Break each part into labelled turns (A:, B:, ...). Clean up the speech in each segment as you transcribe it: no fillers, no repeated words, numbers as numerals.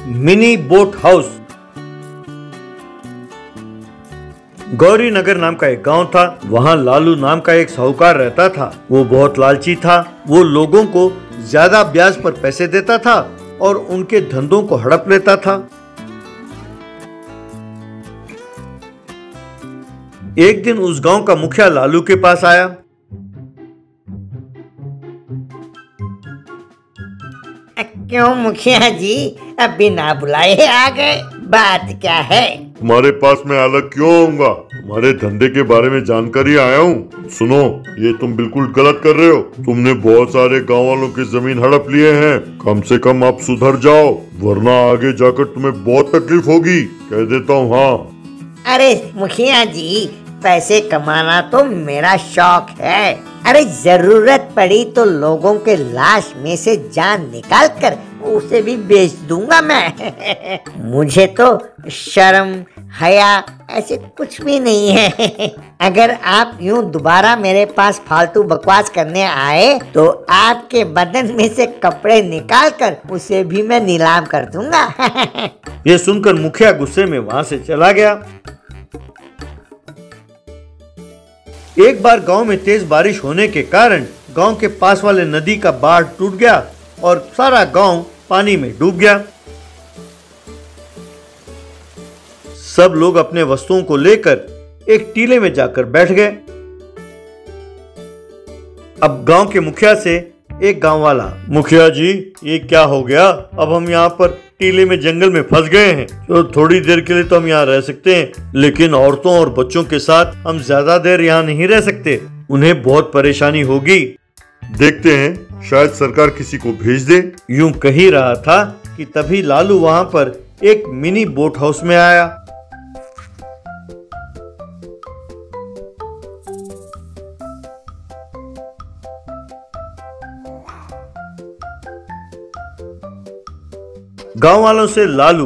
A: Mini boat house. Gauri Nagar नाम का एक गांव था। वहां लालू नाम का एक साहूकार रहता था। वो बहुत लालची था। वो लोगों को ज्यादा ब्याज पर पैसे देता था और उनके धंधों को हड़प लेता था। एक दिन उस गांव का मुखिया लालू के पास आया।
B: क्यों मुखिया जी, अभी ना बुलाए आ गए? बात क्या है?
C: तुम्हारे पास मैं अलग क्यों आऊंगा? तुम्हारे धंधे के बारे में जानकारी आया हूँ। सुनो, ये तुम बिल्कुल गलत कर रहे हो। तुमने बहुत सारे गांव वालों की जमीन हड़प लिए हैं। कम से कम आप सुधर जाओ, वरना आगे जाकर तुम्हें बहुत तकलीफ होगी। कह देता हूँ। हाँ।
B: अरे मुखिया जी, पैसे कमाना तो मेरा शौक है। अरे जरूरत पड़ी तो लोगों के लाश में से जान निकाल कर उसे भी बेच दूंगा मैं। मुझे तो शर्म हया ऐसे कुछ भी नहीं है। अगर आप यूं दोबारा मेरे पास फालतू बकवास करने आए तो आपके बदन में से कपड़े निकाल कर उसे भी मैं नीलाम कर दूंगा।
A: ये सुनकर मुखिया गुस्से में वहां से चला गया। एक बार गांव में तेज बारिश होने के कारण गांव के पास वाले नदी का बाढ़ टूट गया और सारा गांव पानी में डूब गया। सब लोग अपने वस्तुओं को लेकर एक टीले में जाकर बैठ गए। अब गांव के मुखिया से एक गांव वाला, मुखिया जी ये क्या हो गया? अब हम यहाँ पर टीले में जंगल में फंस गए हैं। तो थोड़ी देर के लिए तो हम यहाँ रह सकते हैं, लेकिन औरतों और बच्चों के साथ हम ज्यादा देर यहाँ नहीं रह सकते। उन्हें बहुत परेशानी होगी।
C: देखते हैं, शायद सरकार किसी को भेज दे।
A: यूं कह ही रहा था कि तभी लालू वहां पर एक मिनी बोट हाउस में आया। गांव वालों से लालू,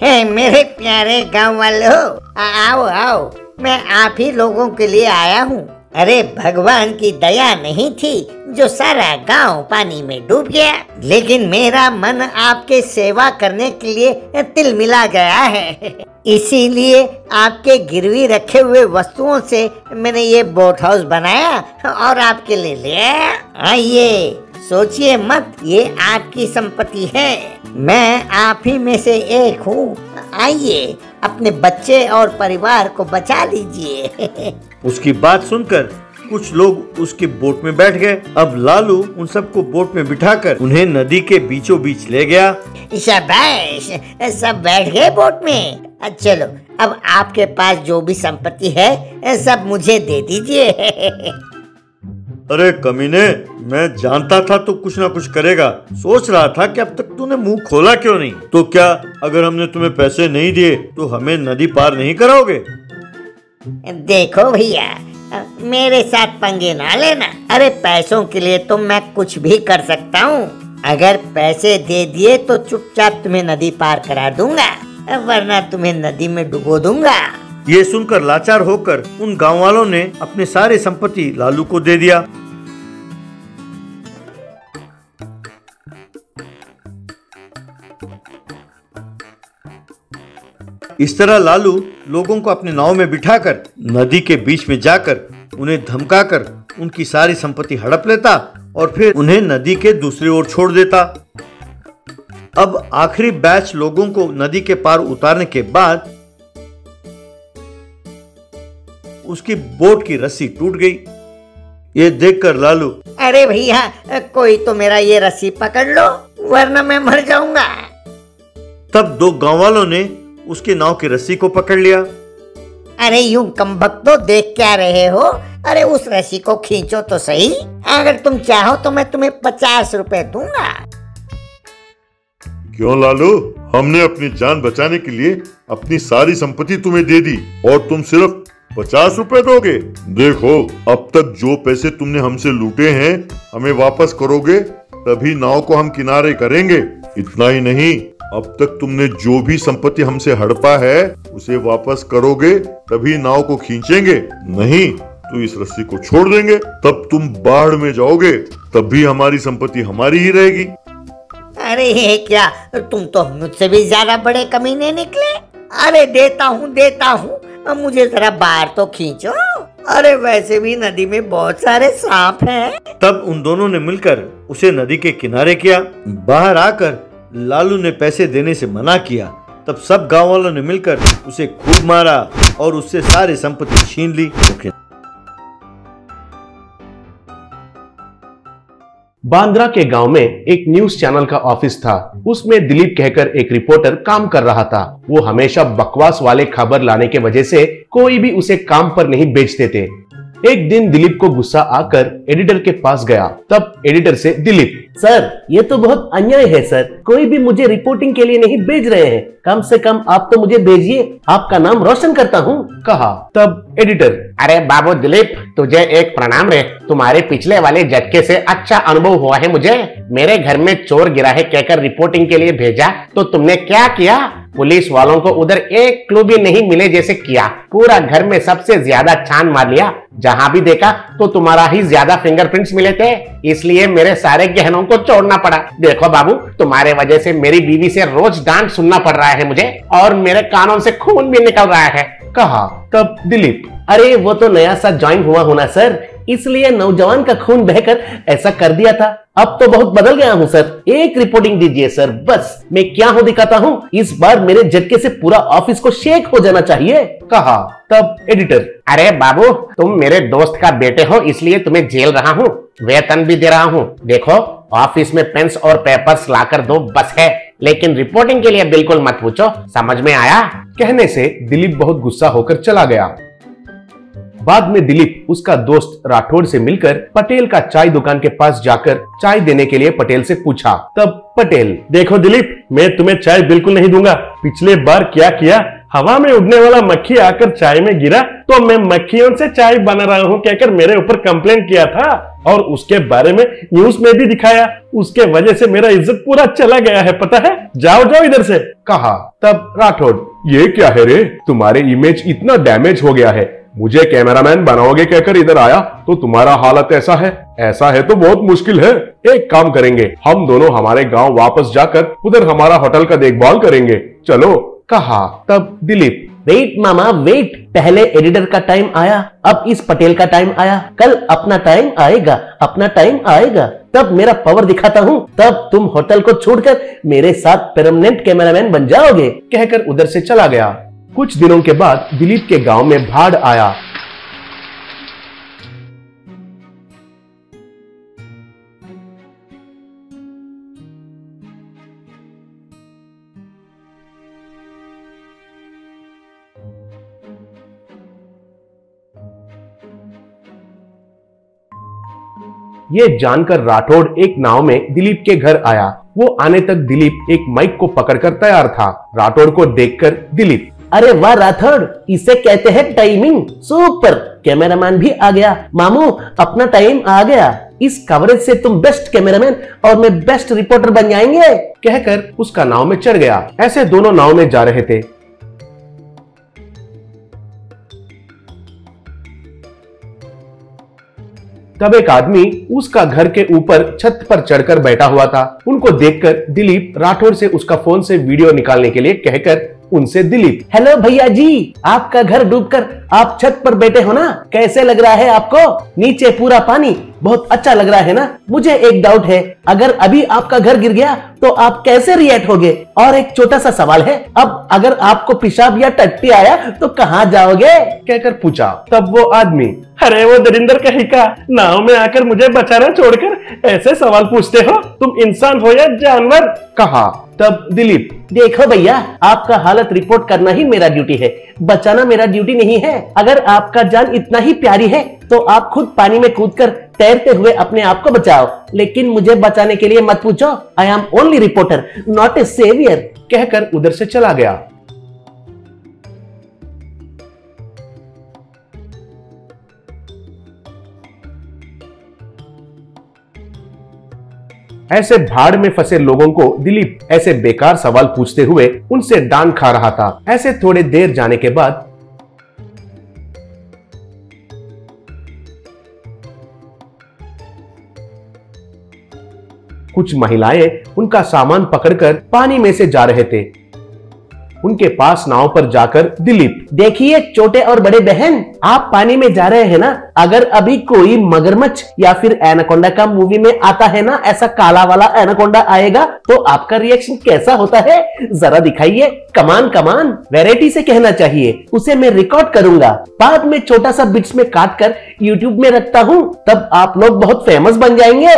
B: हे मेरे प्यारे गांव वालों, आओ आओ, मैं आप ही लोगों के लिए आया हूँ। अरे भगवान की दया नहीं थी जो सारा गांव पानी में डूब गया, लेकिन मेरा मन आपके सेवा करने के लिए तिल मिला गया है। इसीलिए आपके गिरवी रखे हुए वस्तुओं से मैंने ये बोट हाउस बनाया और आपके लिए ले आया। आइए, सोचिए मत, ये आपकी संपत्ति है। मैं आप ही में से एक हूँ। आइए, अपने बच्चे और परिवार को बचा लीजिए।
A: उसकी बात सुनकर कुछ लोग उसकी बोट में बैठ गए। अब लालू उन सबको बोट में बिठाकर उन्हें नदी के बीचों बीच ले गया।
B: शाबाश, सब बैठ गए बोट में। चलो, अब आपके पास जो भी संपत्ति है सब मुझे दे दीजिए।
A: अरे कमीने, मैं जानता था तो कुछ ना कुछ करेगा। सोच रहा था कि अब तक तूने मुंह खोला क्यों नहीं। तो क्या अगर हमने तुम्हें पैसे नहीं दिए तो हमें नदी पार नहीं कराओगे?
B: देखो भैया, मेरे साथ पंगे ना लेना। अरे पैसों के लिए तो मैं कुछ भी कर सकता हूँ। अगर पैसे दे दिए तो चुपचाप तुम्हें नदी पार करा दूंगा, वरना तुम्हें नदी में डुबो दूंगा।
A: ये सुनकर लाचार होकर उन गांव वालों ने अपने सारे संपत्ति लालू को दे दिया। इस तरह लालू लोगों को अपने नाव में बिठाकर नदी के बीच में जाकर उन्हें धमकाकर उनकी सारी संपत्ति हड़प लेता और फिर उन्हें नदी के दूसरी ओर छोड़ देता। अब आखिरी बैच लोगों को नदी के पार उतारने के बाद उसकी बोट की रस्सी टूट गई। ये देखकर लालू,
B: अरे भैया, कोई तो मेरा ये रस्सी पकड़ लो, वरना मैं मर जाऊंगा।
A: तब दो गांव वालों ने उसके नाव की रस्सी को पकड़ लिया।
B: अरे यूं कमबख्तो देख क्या रहे हो? अरे उस रस्सी को खींचो तो सही। अगर तुम चाहो तो मैं तुम्हें 50 रुपए दूंगा।
C: क्यों लालू, हमने अपनी जान बचाने के लिए अपनी सारी संपत्ति तुम्हें दे दी और तुम सिर्फ 50 रुपए दोगे? देखो, अब तक जो पैसे तुमने हमसे लूटे हैं हमें वापस करोगे तभी नाव को हम किनारे करेंगे। इतना ही नहीं, अब तक तुमने जो भी संपत्ति हमसे हड़पा है उसे वापस करोगे तभी नाव को खींचेंगे, नहीं तो इस रस्सी को छोड़ देंगे। तब तुम बाढ़ में जाओगे, तब भी हमारी संपत्ति हमारी ही रहेगी।
B: अरे ये क्या, तुम तो मुझसे भी ज्यादा बड़े कमीने निकले। अरे देता हूँ, अब मुझे जरा बाहर तो खींचो। अरे वैसे भी नदी में बहुत सारे सांप हैं।
A: तब उन दोनों ने मिलकर उसे नदी के किनारे किया। बाहर आकर लालू ने पैसे देने से मना किया। तब सब गांव वालों ने मिलकर उसे खूब मारा और उससे सारी संपत्ति छीन ली।
D: बांद्रा के गांव में एक न्यूज चैनल का ऑफिस था। उसमें दिलीप कहकर एक रिपोर्टर काम कर रहा था। वो हमेशा बकवास वाले खबर लाने के वजह से कोई भी उसे काम पर नहीं भेजते थे। एक दिन दिलीप को गुस्सा आकर एडिटर के पास गया। तब एडिटर से दिलीप,
E: सर ये तो बहुत अन्याय है सर, कोई भी मुझे रिपोर्टिंग के लिए नहीं भेज रहे हैं, कम से कम आप तो मुझे भेजिए, आपका नाम रोशन करता हूँ,
D: कहा। तब एडिटर,
F: अरे बाबू दिलीप, तुझे एक प्रणाम रे। तुम्हारे पिछले वाले झटके से अच्छा अनुभव हुआ है मुझे। मेरे घर में चोर गिरा है कहकर रिपोर्टिंग के लिए भेजा तो तुमने क्या किया? पुलिस वालों को उधर एक क्लू भी नहीं मिले जैसे किया। पूरा घर में सबसे ज्यादा छान मार लिया। जहां भी देखा तो तुम्हारा ही ज्यादा फिंगरप्रिंट्स मिले थे, इसलिए मेरे सारे गहनों को छोड़ना पड़ा। देखो बाबू, तुम्हारे वजह से मेरी बीवी से रोज डांट सुनना पड़ रहा है मुझे, और मेरे कानों से खून भी निकल रहा है,
D: कहा। तब दिलीप,
E: अरे वो तो नया सा ज्वाइन हुआ होना सर, इसलिए नौजवान का खून बहकर ऐसा कर दिया था। अब तो बहुत बदल गया हूँ सर, एक रिपोर्टिंग दीजिए सर, बस मैं क्या हूँ दिखाता हूँ। इस बार मेरे झटके से पूरा ऑफिस को शेक हो जाना चाहिए,
D: कहा। तब एडिटर,
F: अरे बाबू, तुम मेरे दोस्त का बेटे हो इसलिए तुम्हें जेल रहा हूँ, वेतन भी दे रहा हूँ। देखो ऑफिस में पेन्स और पेपर्स लाकर दो बस है, लेकिन रिपोर्टिंग के लिए बिल्कुल मत पूछो, समझ में आया?
D: कहने से दिलीप बहुत गुस्सा होकर चला गया। बाद में दिलीप उसका दोस्त राठौड़ से मिलकर पटेल का चाय दुकान के पास जाकर चाय देने के लिए पटेल से पूछा। तब पटेल,
G: देखो दिलीप, मैं तुम्हें चाय बिल्कुल नहीं दूंगा। पिछले बार क्या किया, हवा में उड़ने वाला मक्खी आकर चाय में गिरा तो मैं मक्खियों से चाय बना रहा हूँ कहकर मेरे ऊपर कंप्लेंट किया था, और उसके बारे में न्यूज में भी दिखाया। उसके वजह से मेरा इज्जत पूरा चला गया है, पता है? जाओ जाओ इधर से,
D: कहा। तब राठौड़, ये क्या है रे, तुम्हारे इमेज इतना डैमेज हो गया है, मुझे कैमरामैन बनाओगे कहकर इधर आया तो तुम्हारा हालत ऐसा है? ऐसा है तो बहुत मुश्किल है। एक काम करेंगे, हम दोनों हमारे गांव वापस जाकर उधर हमारा होटल का देखभाल करेंगे, चलो, कहा। तब दिलीप,
E: वेट मामा वेट, पहले एडिटर का टाइम आया, अब इस पटेल का टाइम आया, कल अपना टाइम आएगा, अपना टाइम आएगा, तब मेरा पावर दिखाता हूँ, तब तुम होटल को छोड़कर मेरे साथ परमानेंट कैमरामैन बन जाओगे,
D: कहकर उधर से चला गया। कुछ दिनों के बाद दिलीप के गांव में बाढ़ आया। ये जानकर राठौड़ एक नाव में दिलीप के घर आया। वो आने तक दिलीप एक माइक को पकड़कर तैयार था। राठौड़ को देखकर दिलीप,
E: अरे वाह राठौड़, इसे कहते हैं टाइमिंग, सुपर, कैमरामैन भी आ गया, मामू अपना टाइम आ गया, इस कवरेज से तुम बेस्ट कैमरामैन और मैं बेस्ट रिपोर्टर बन जाएंगे,
D: कहकर उसका नाव में चढ़ गया। ऐसे दोनों नाव में जा रहे थे। तब एक आदमी उसका घर के ऊपर छत पर चढ़कर बैठा हुआ था। उनको देखकर दिलीप राठौड़ से उसका फोन से वीडियो निकालने के लिए कहकर उनसे दिलीप,
E: हेलो भैया जी, आपका घर डूबकर आप छत पर बैठे हो ना, कैसे लग रहा है आपको? नीचे पूरा पानी, बहुत अच्छा लग रहा है ना? मुझे एक डाउट है, अगर अभी आपका घर गिर गया तो आप कैसे रिएक्ट होगे? और एक छोटा सा सवाल है, अब अगर आपको पेशाब या टट्टी आया तो कहाँ जाओगे?
D: कहकर पूछा। तब वो आदमी,
G: अरे वो दरिंदर कहीं का, नाव में आकर मुझे बचाना छोड़कर ऐसे सवाल पूछते हो, तुम इंसान हो या जानवर,
D: कहा। तब दिलीप,
E: देखो भैया, आपका हालत रिपोर्ट करना ही मेरा ड्यूटी है, बचाना मेरा ड्यूटी नहीं है। अगर आपका जान इतना ही प्यारी है तो आप खुद पानी में कूदकर तैरते हुए अपने आप को बचाओ, लेकिन मुझे बचाने के लिए मत पूछो। I am only reporter, not a saviour,
D: कहकर उधर से चला गया। ऐसे भाड़ में फंसे लोगों को दिलीप ऐसे बेकार सवाल पूछते हुए उनसे डांट खा रहा था। ऐसे थोड़े देर जाने के बाद कुछ महिलाएं उनका सामान पकड़कर पानी में से जा रहे थे। उनके पास नाव पर जाकर दिलीप,
E: देखिए छोटे और बड़े बहन, आप पानी में जा रहे हैं ना, अगर अभी कोई मगरमच्छ या फिर एनाकोंडा का मूवी में आता है ना, ऐसा काला वाला एनाकोंडा आएगा तो आपका रिएक्शन कैसा होता है, जरा दिखाइए। कमान कमान, वैरायटी से कहना चाहिए, उसे मैं रिकॉर्ड करूंगा, बाद में छोटा सा बिट्स में काट कर यूट्यूब में रखता हूँ, तब आप लोग बहुत फेमस बन जाएंगे।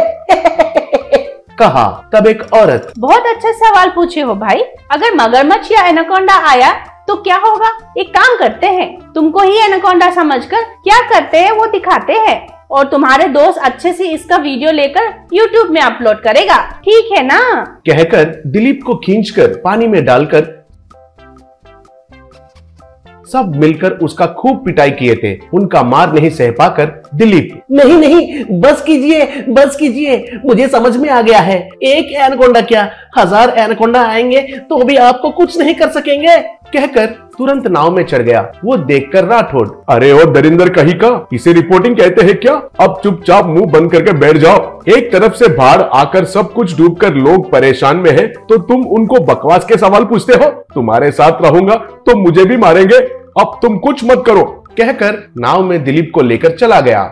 D: कहा। तब एक औरत,
H: बहुत अच्छा सवाल पूछे हो भाई, अगर मगरमच्छ या एनाकोंडा आया तो क्या होगा? एक काम करते हैं, तुमको ही एनाकोंडा समझकर क्या करते हैं वो दिखाते हैं, और तुम्हारे दोस्त अच्छे से इसका वीडियो लेकर YouTube में अपलोड करेगा, ठीक है ना?
D: कहकर दिलीप को खींचकर पानी में डालकर सब मिलकर उसका खूब पिटाई किए थे। उनका मार नहीं सह पाकर दिलीप,
E: नहीं नहीं, बस कीजिए, मुझे समझ में आ गया है, एक एनाकोंडा क्या 1000 एनाकोंडा आएंगे तो भी आपको कुछ नहीं कर सकेंगे,
D: कहकर तुरंत नाव में चढ़ गया। वो देखकर राठौड़, अरे ओ दरिंदर कहीं का, इसे रिपोर्टिंग कहते हैं क्या? अब चुपचाप मुंह बंद करके बैठ जाओ। एक तरफ से बाढ़ आकर सब कुछ डूबकर लोग परेशान में हैं, तो तुम उनको बकवास के सवाल पूछते हो? तुम्हारे साथ रहूंगा तो मुझे भी मारेंगे, अब तुम कुछ मत करो, कहकर नाव में दिलीप को लेकर चला गया।